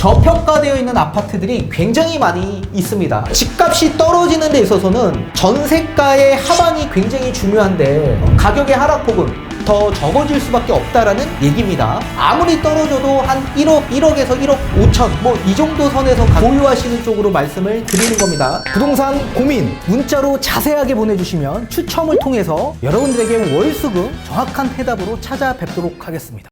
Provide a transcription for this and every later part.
저평가되어 있는 아파트들이 굉장히 많이 있습니다. 집값이 떨어지는 데 있어서는 전세가의 하방이 굉장히 중요한데 가격의 하락폭은 더 적어질 수밖에 없다라는 얘기입니다. 아무리 떨어져도 한 1억, 1억에서 1억 5천 뭐 이 정도 선에서 보유하시는 쪽으로 말씀을 드리는 겁니다. 부동산 고민 문자로 자세하게 보내주시면 추첨을 통해서 여러분들에게 월수금 정확한 해답으로 찾아뵙도록 하겠습니다.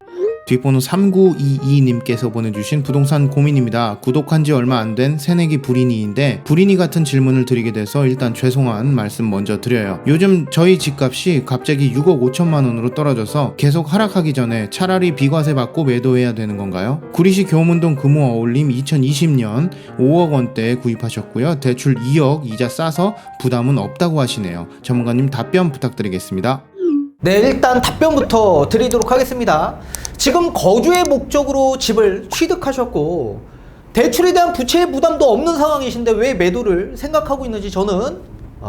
뒷번호 3922님께서 보내주신 부동산 고민입니다. 구독한 지 얼마 안 된 새내기 불인이인데 불인이 같은 질문을 드리게 돼서 일단 죄송한 말씀 먼저 드려요. 요즘 저희 집값이 갑자기 6억 5천만 원으로 떨어져서 계속 하락하기 전에 차라리 비과세 받고 매도해야 되는 건가요? 구리시 교문동 금호 어울림 2020년 5억 원대에 구입하셨고요. 대출 2억 이자 싸서 부담은 없다고 하시네요. 전문가님 답변 부탁드리겠습니다. 네, 일단 답변부터 드리도록 하겠습니다. 지금 거주의 목적으로 집을 취득하셨고 대출에 대한 부채 부담도 없는 상황이신데 왜 매도를 생각하고 있는지 저는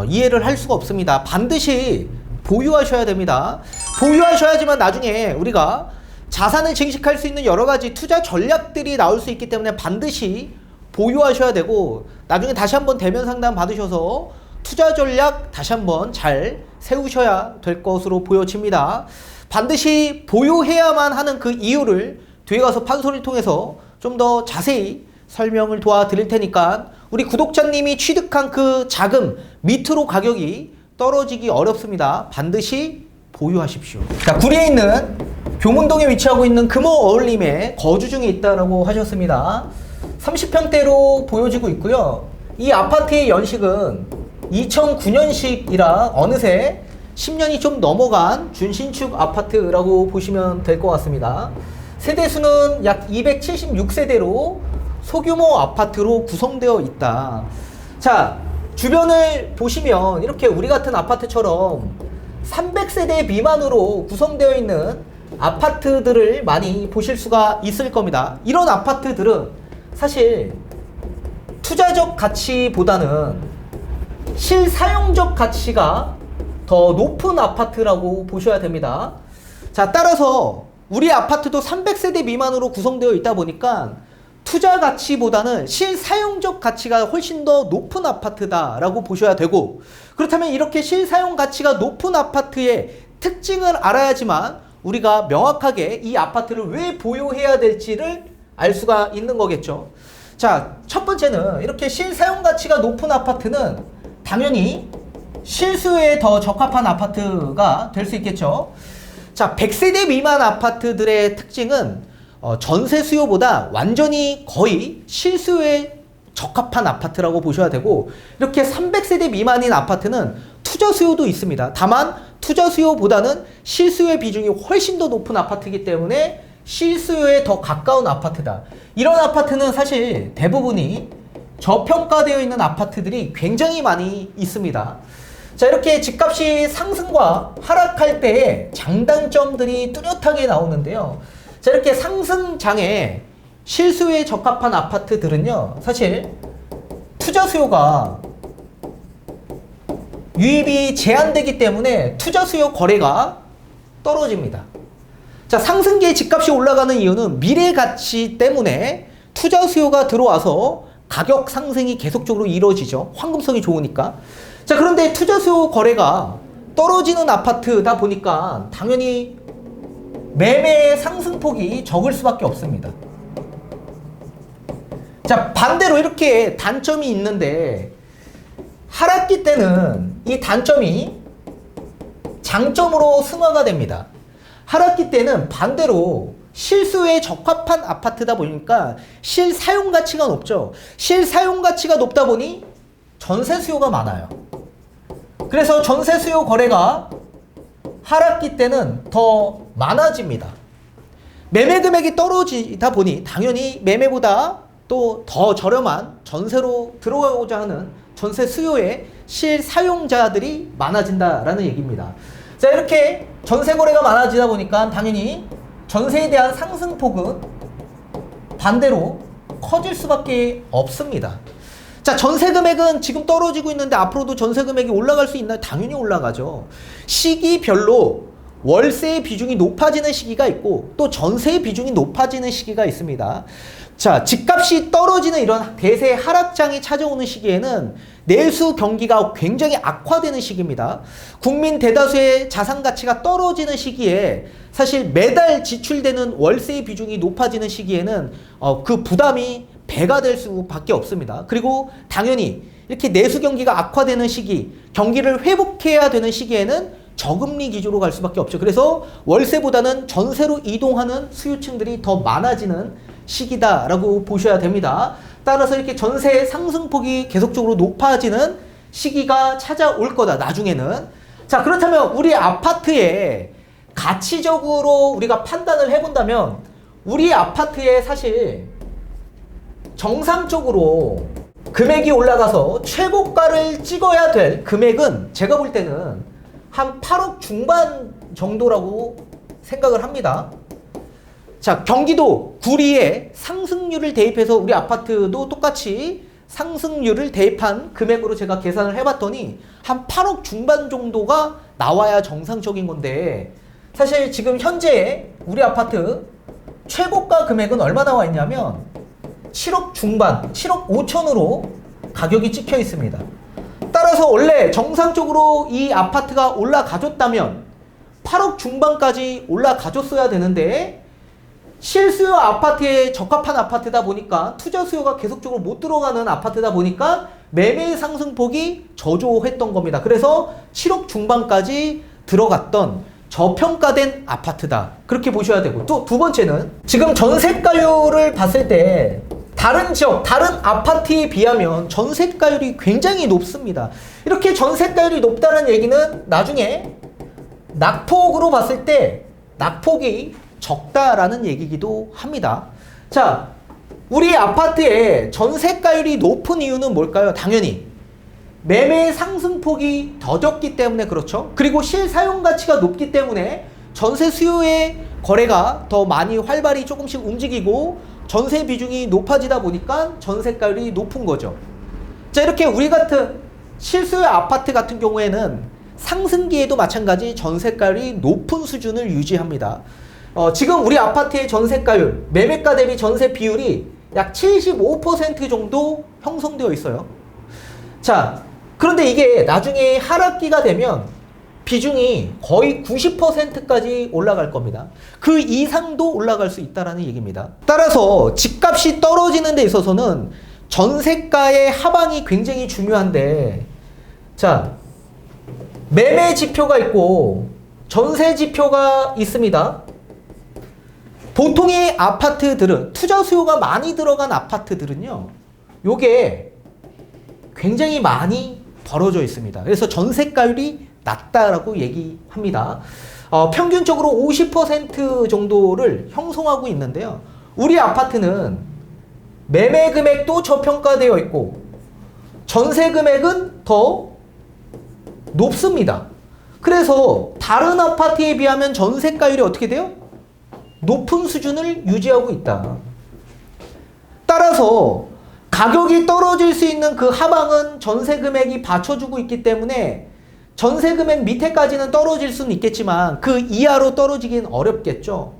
이해를 할 수가 없습니다. 반드시 보유하셔야 됩니다. 보유하셔야지만 나중에 우리가 자산을 증식할 수 있는 여러 가지 투자 전략들이 나올 수 있기 때문에 반드시 보유하셔야 되고 나중에 다시 한번 대면 상담 받으셔서 투자 전략 다시 한번 잘 세우셔야 될 것으로 보여집니다. 반드시 보유해야만 하는 그 이유를 뒤에 가서 판소리를 통해서 좀 더 자세히 설명을 도와드릴 테니까 우리 구독자님이 취득한 그 자금 밑으로 가격이 떨어지기 어렵습니다. 반드시 보유하십시오. 자, 구리에 있는 교문동에 위치하고 있는 금호 어울림에 거주 중에 있다고 하셨습니다. 30평대로 보여지고 있고요. 이 아파트의 연식은 2009년식이라 어느새 10년이 좀 넘어간 준신축 아파트라고 보시면 될 것 같습니다. 세대수는 약 276세대로 소규모 아파트로 구성되어 있다. 자, 주변을 보시면 이렇게 우리 같은 아파트처럼 300세대 미만으로 구성되어 있는 아파트들을 많이 보실 수가 있을 겁니다. 이런 아파트들은 사실 투자적 가치보다는 실사용적 가치가 더 높은 아파트라고 보셔야 됩니다. 자, 따라서 우리 아파트도 300세대 미만으로 구성되어 있다 보니까 투자 가치보다는 실사용적 가치가 훨씬 더 높은 아파트다라고 보셔야 되고, 그렇다면 이렇게 실사용 가치가 높은 아파트의 특징을 알아야지만 우리가 명확하게 이 아파트를 왜 보유해야 될지를 알 수가 있는 거겠죠. 자, 첫 번째는 이렇게 실사용 가치가 높은 아파트는 당연히 실수요에 더 적합한 아파트가 될 수 있겠죠. 자, 100세대 미만 아파트들의 특징은 전세 수요보다 완전히 거의 실수요에 적합한 아파트라고 보셔야 되고, 이렇게 300세대 미만인 아파트는 투자 수요도 있습니다. 다만 투자 수요보다는 실수요의 비중이 훨씬 더 높은 아파트이기 때문에 실수요에 더 가까운 아파트다. 이런 아파트는 사실 대부분이 저평가되어 있는 아파트들이 굉장히 많이 있습니다. 자, 이렇게 집값이 상승과 하락할 때의 장단점들이 뚜렷하게 나오는데요. 자, 이렇게 상승장에 실수요에 적합한 아파트들은요, 사실 투자 수요가 유입이 제한되기 때문에 투자 수요 거래가 떨어집니다. 자, 상승기에 집값이 올라가는 이유는 미래 가치 때문에 투자 수요가 들어와서 가격 상승이 계속적으로 이루어지죠. 황금성이 좋으니까. 자, 그런데 투자 수요 거래가 떨어지는 아파트다 보니까 당연히 매매의 상승폭이 적을 수밖에 없습니다. 자, 반대로 이렇게 단점이 있는데 하락기 때는 이 단점이 장점으로 승화가 됩니다. 하락기 때는 반대로 실수요에 적합한 아파트다 보니까 실사용 가치가 높죠. 실사용 가치가 높다 보니 전세 수요가 많아요. 그래서 전세 수요 거래가 하락기 때는 더 많아집니다. 매매 금액이 떨어지다 보니 당연히 매매보다 또 더 저렴한 전세로 들어가고자 하는 전세 수요의 실사용자들이 많아진다라는 얘기입니다. 자, 이렇게 전세 거래가 많아지다 보니까 당연히 전세에 대한 상승폭은 반대로 커질 수밖에 없습니다. 자, 전세 금액은 지금 떨어지고 있는데 앞으로도 전세 금액이 올라갈 수 있나요? 당연히 올라가죠. 시기별로 월세의 비중이 높아지는 시기가 있고 또 전세의 비중이 높아지는 시기가 있습니다. 자, 집값이 떨어지는 이런 대세 하락장이 찾아오는 시기에는 내수 경기가 굉장히 악화되는 시기입니다. 국민 대다수의 자산 가치가 떨어지는 시기에 사실 매달 지출되는 월세의 비중이 높아지는 시기에는 그 부담이 배가 될 수밖에 없습니다. 그리고 당연히 이렇게 내수 경기가 악화되는 시기, 경기를 회복해야 되는 시기에는 저금리 기조로 갈 수밖에 없죠. 그래서 월세보다는 전세로 이동하는 수요층들이 더 많아지는 시기다라고 보셔야 됩니다. 따라서 이렇게 전세 상승폭이 계속적으로 높아지는 시기가 찾아올 거다, 나중에는. 자, 그렇다면 우리 아파트에 가치적으로 우리가 판단을 해본다면 우리 아파트에 사실 정상적으로 금액이 올라가서 최고가를 찍어야 될 금액은 제가 볼 때는 한 8억 중반 정도라고 생각을 합니다. 자, 경기도 구리에 상승률을 대입해서 우리 아파트도 똑같이 상승률을 대입한 금액으로 제가 계산을 해봤더니 한 8억 중반 정도가 나와야 정상적인 건데, 사실 지금 현재 우리 아파트 최고가 금액은 얼마 나와 있냐면 7억 중반, 7억 5천으로 가격이 찍혀 있습니다. 따라서 원래 정상적으로 이 아파트가 올라가줬다면 8억 중반까지 올라가줬어야 되는데, 실수요 아파트에 적합한 아파트다 보니까, 투자 수요가 계속적으로 못 들어가는 아파트다 보니까 매매 상승폭이 저조했던 겁니다. 그래서 7억 중반까지 들어갔던 저평가된 아파트다, 그렇게 보셔야 되고, 또 두 번째는 지금 전세가율을 봤을 때 다른 지역, 다른 아파트에 비하면 전세가율이 굉장히 높습니다. 이렇게 전세가율이 높다는 얘기는 나중에 낙폭으로 봤을 때 낙폭이 적다라는 얘기기도 합니다. 자, 우리 아파트에 전세가율이 높은 이유는 뭘까요? 당연히 매매 상승폭이 더 적기 때문에 그렇죠. 그리고 실사용 가치가 높기 때문에 전세 수요의 거래가 더 많이 활발히 조금씩 움직이고 전세 비중이 높아지다 보니까 전세가율이 높은 거죠. 자, 이렇게 우리 같은 실수요 아파트 같은 경우에는 상승기에도 마찬가지 전세가율이 높은 수준을 유지합니다. 지금 우리 아파트의 전세가율, 매매가 대비 전세 비율이 약 75% 정도 형성되어 있어요. 자, 그런데 이게 나중에 하락기가 되면 비중이 거의 90%까지 올라갈 겁니다. 그 이상도 올라갈 수 있다는 얘기입니다. 따라서 집값이 떨어지는 데 있어서는 전세가의 하방이 굉장히 중요한데, 자, 매매 지표가 있고 전세 지표가 있습니다. 보통의 아파트들은, 투자 수요가 많이 들어간 아파트들은요, 요게 굉장히 많이 벌어져 있습니다. 그래서 전세가율이 낮다라고 얘기합니다. 평균적으로 50% 정도를 형성하고 있는데요. 우리 아파트는 매매 금액도 저평가되어 있고 전세 금액은 더 높습니다. 그래서 다른 아파트에 비하면 전세가율이 어떻게 돼요? 높은 수준을 유지하고 있다. 따라서 가격이 떨어질 수 있는 그 하방은 전세 금액이 받쳐주고 있기 때문에 전세 금액 밑에까지는 떨어질 수는 있겠지만 그 이하로 떨어지긴 어렵겠죠.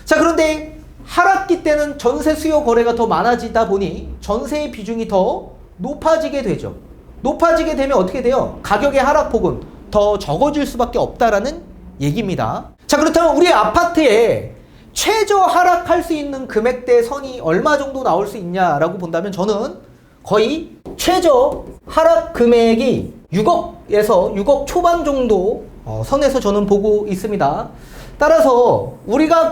자, 그런데 하락기 때는 전세 수요 거래가 더 많아지다 보니 전세의 비중이 더 높아지게 되죠. 높아지게 되면 어떻게 돼요? 가격의 하락폭은 더 적어질 수밖에 없다라는 얘기입니다. 자, 그렇다면 우리 아파트에 최저 하락할 수 있는 금액대 선이 얼마 정도 나올 수 있냐라고 본다면 저는 거의 최저 하락 금액이 6억에서 6억 초반 정도 선에서 저는 보고 있습니다. 따라서 우리가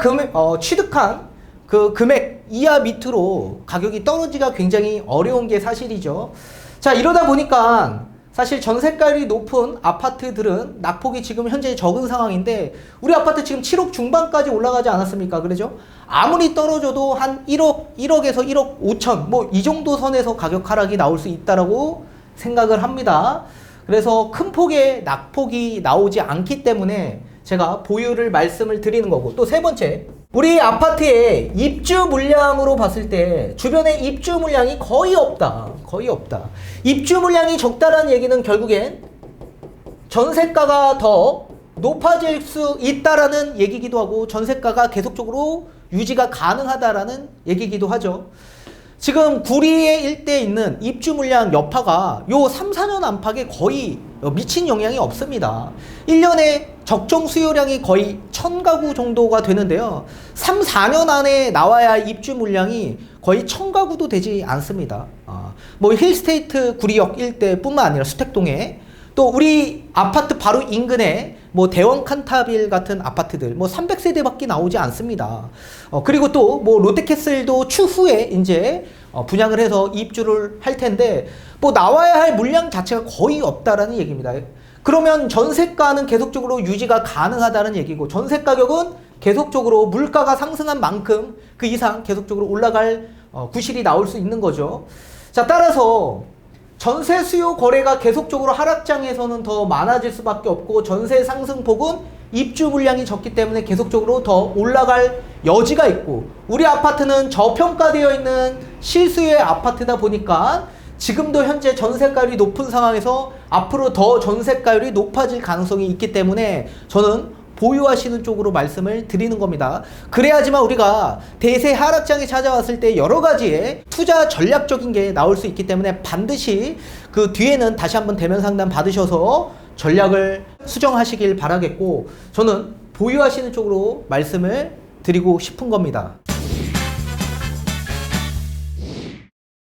취득한 그 금액 이하 밑으로 가격이 떨어지기가 굉장히 어려운 게 사실이죠. 자, 이러다 보니까 사실 전세가율이 높은 아파트들은 낙폭이 지금 현재 적은 상황인데, 우리 아파트 지금 7억 중반까지 올라가지 않았습니까? 그러죠? 아무리 떨어져도 한 1억에서 1억 5천 뭐 이 정도 선에서 가격 하락이 나올 수 있다라고 생각을 합니다. 그래서 큰 폭의 낙폭이 나오지 않기 때문에 제가 보유를 말씀을 드리는 거고, 또 세 번째, 우리 아파트의 입주 물량으로 봤을 때 주변에 입주 물량이 거의 없다. 거의 없다. 입주 물량이 적다라는 얘기는 결국엔 전세가가 더 높아질 수 있다라는 얘기기도 하고 전세가가 계속적으로 유지가 가능하다라는 얘기기도 하죠. 지금 구리의 일대에 있는 입주 물량 여파가 요 3, 4년 안팎에 거의 미친 영향이 없습니다. 1년에 적정 수요량이 거의 1000가구 정도가 되는데요. 3, 4년 안에 나와야 할 입주 물량이 거의 1000가구도 되지 않습니다. 뭐 힐스테이트 구리역 일대뿐만 아니라 수택동에 또 우리 아파트 바로 인근에 뭐 대원 칸타빌 같은 아파트들 뭐 300세대밖에 나오지 않습니다. 그리고 또 뭐 롯데캐슬도 추후에 이제 분양을 해서 입주를 할 텐데 뭐 나와야 할 물량 자체가 거의 없다라는 얘기입니다. 그러면 전세가는 계속적으로 유지가 가능하다는 얘기고 전세 가격은 계속적으로 물가가 상승한 만큼 그 이상 계속적으로 올라갈 구실이 나올 수 있는 거죠. 자, 따라서 전세 수요 거래가 계속적으로 하락장에서는 더 많아질 수밖에 없고 전세 상승폭은 입주 물량이 적기 때문에 계속적으로 더 올라갈 여지가 있고 우리 아파트는 저평가되어 있는 실수요의 아파트다 보니까 지금도 현재 전세가율이 높은 상황에서 앞으로 더 전세가율이 높아질 가능성이 있기 때문에 저는 보유하시는 쪽으로 말씀을 드리는 겁니다. 그래야지만 우리가 대세 하락장이 찾아왔을 때 여러 가지의 투자 전략적인 게 나올 수 있기 때문에 반드시 그 뒤에는 다시 한번 대면 상담 받으셔서 전략을 수정하시길 바라겠고 저는 보유하시는 쪽으로 말씀을 드리고 싶은 겁니다.